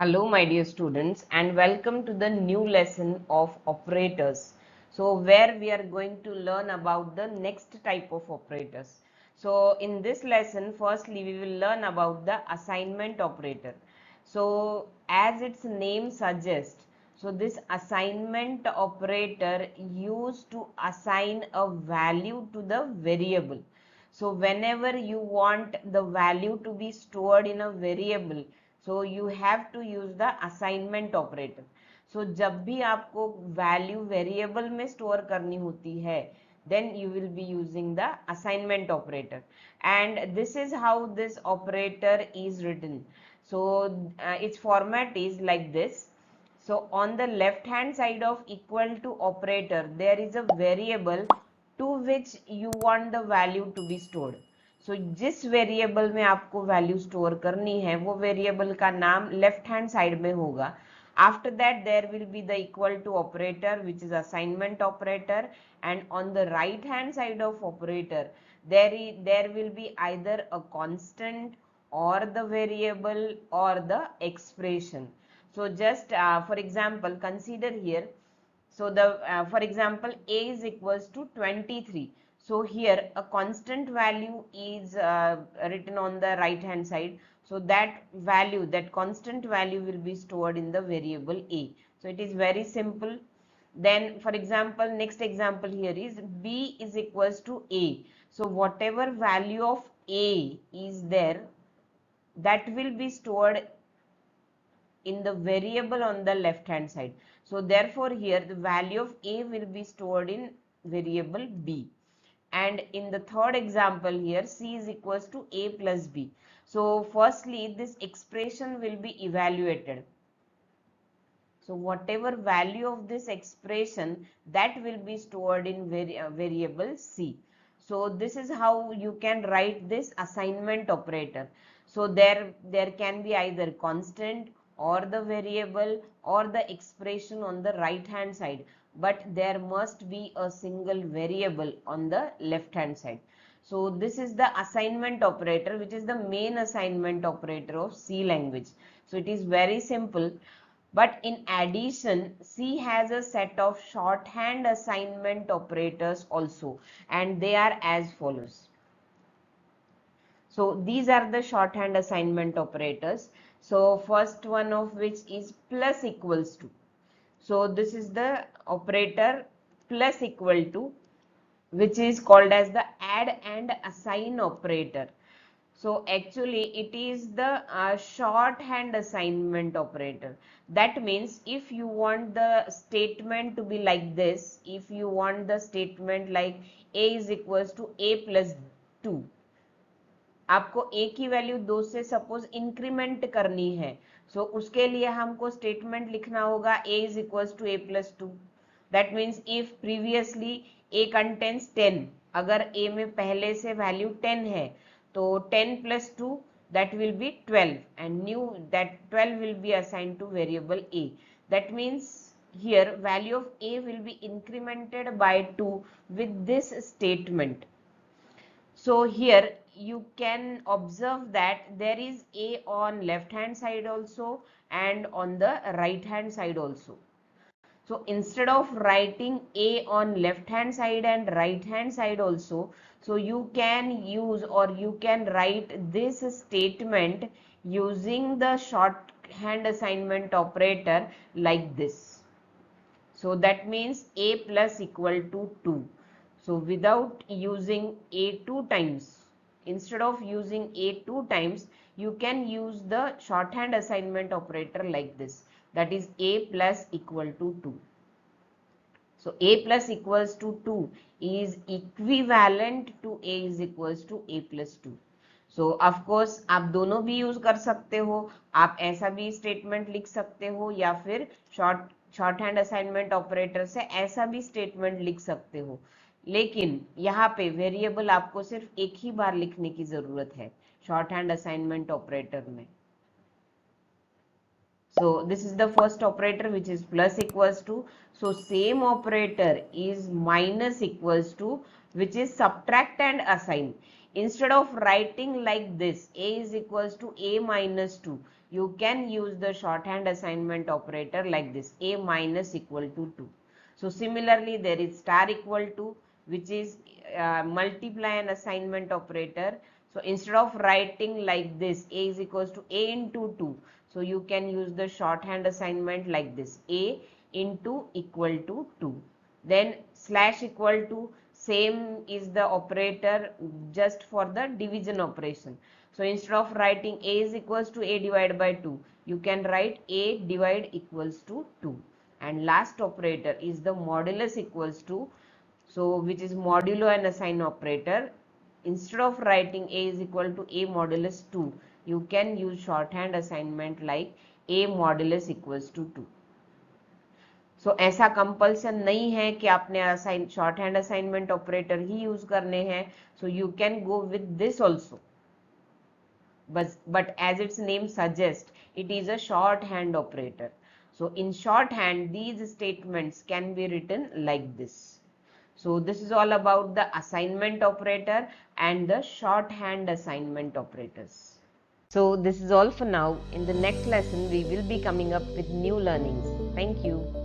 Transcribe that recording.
Hello, my dear students, and welcome to the new lesson of operators. So, where we are going to learn about the next type of operators. So, in this lesson, firstly, we will learn about the assignment operator. So, as its name suggests, so this assignment operator used to assign a value to the variable. So whenever you want the value to be stored in a variable, so you have to use the assignment operator. So जब भी आपको value variable में store करनी होती है, then you will be using the assignment operator. And this is how this operator is written. So its format is like this. So on the left hand side of equal to operator, there is a variable to which you want the value to be stored. So जिस variable में आपको value store करनी है वो variable का नाम left hand side में होगा. After that there will be the equal to operator which is assignment operator, and on the right hand side of operator there will be either a constant or the variable or the expression. So just for example, consider here. So the for example, a is equals to 23. So here a constant value is written on the right hand side. So that value, that constant value will be stored in the variable a. So it is very simple. Then for example, next example here is b is equals to a. So whatever value of a is there, that will be stored in the variable on the left hand side. So therefore here the value of a will be stored in variable b. And in the third example here, c is equals to a plus b. So firstly this expression will be evaluated. So whatever value of this expression, that will be stored in variable c. So this is how you can write this assignment operator. So there can be either constant or the variable or the expression on the right hand side, but there must be a single variable on the left hand side. So this is the assignment operator, which is the main assignment operator of C language. So it is very simple. But in addition, C has a set of shorthand assignment operators also, and they are as follows. So these are the shorthand assignment operators. So first one of which is plus equals to. So this is the operator plus equal to, which is called as the add and assign operator. So actually it is the shorthand assignment operator. That means if you want the statement to be like this, if you want the statement like a is equals to a plus 2, आपको a की value 2 से suppose increment करनी है, सो उसके लिए हमको statement लिखना होगा a is equals to a plus 2. That means if previously a contains 10, अगर a में पहले से वैल्यू 10 है तो 10 plus 2 that will be 12, and new that 12 will be assigned to variable a. That means here value of a will be incremented by 2 with this statement. So here you can observe that there is a on left hand side also and on the right hand side also. So instead of writing a on left hand side and right hand side also, so you can use or you can write this statement using the shorthand assignment operator like this. So that means a plus equal to 2. So without using a 2 times, instead of using a 2 times, you can use the shorthand assignment operator like this. That is a plus equal to 2. So a plus equals to 2 is equivalent to a is equals to a plus 2. So of course आप दोनों भी use कर सकते हो, आप ऐसा भी statement लिख सकते हो या फिर शॉर्ट हैंड असाइनमेंट ऑपरेटर से ऐसा भी स्टेटमेंट लिख सकते हो, लेकिन यहाँ पे वेरिएबल आपको सिर्फ एक ही बार लिखने की जरूरत है शॉर्ट हैंड असाइनमेंट ऑपरेटर में. So this is the first operator which is plus equals to. So same operator is minus equals to, which is subtract and assign. Instead of writing like this, a is equals to a minus 2, you can use the shorthand assignment operator like this, a minus equal to 2. So similarly, there is star equal to, which is multiply and assignment operator. So instead of writing like this, a is equals to a into 2, so you can use the shorthand assignment like this, a into equal to 2. Then slash equal to, same is the operator just for the division operation. So instead of writing a is equals to a divided by 2, you can write a divide equals to 2. And last operator is the modulus equals to, so which is modulo and assign operator. Instead of writing a is equal to a modulus 2, you can use shorthand assignment like a modulus equals to 2. सो ऐसा compulsion नहीं है कि आपने short hand assignment operator ही use करने हैं. So you can go with this also, but as its name suggests, it is a shorthand operator. So in shorthand, these statements can be written like this. So this is all about the assignment operator and the shorthand assignment operators. So this is all for now. In the next lesson, we will be coming up with new learnings. Thank you.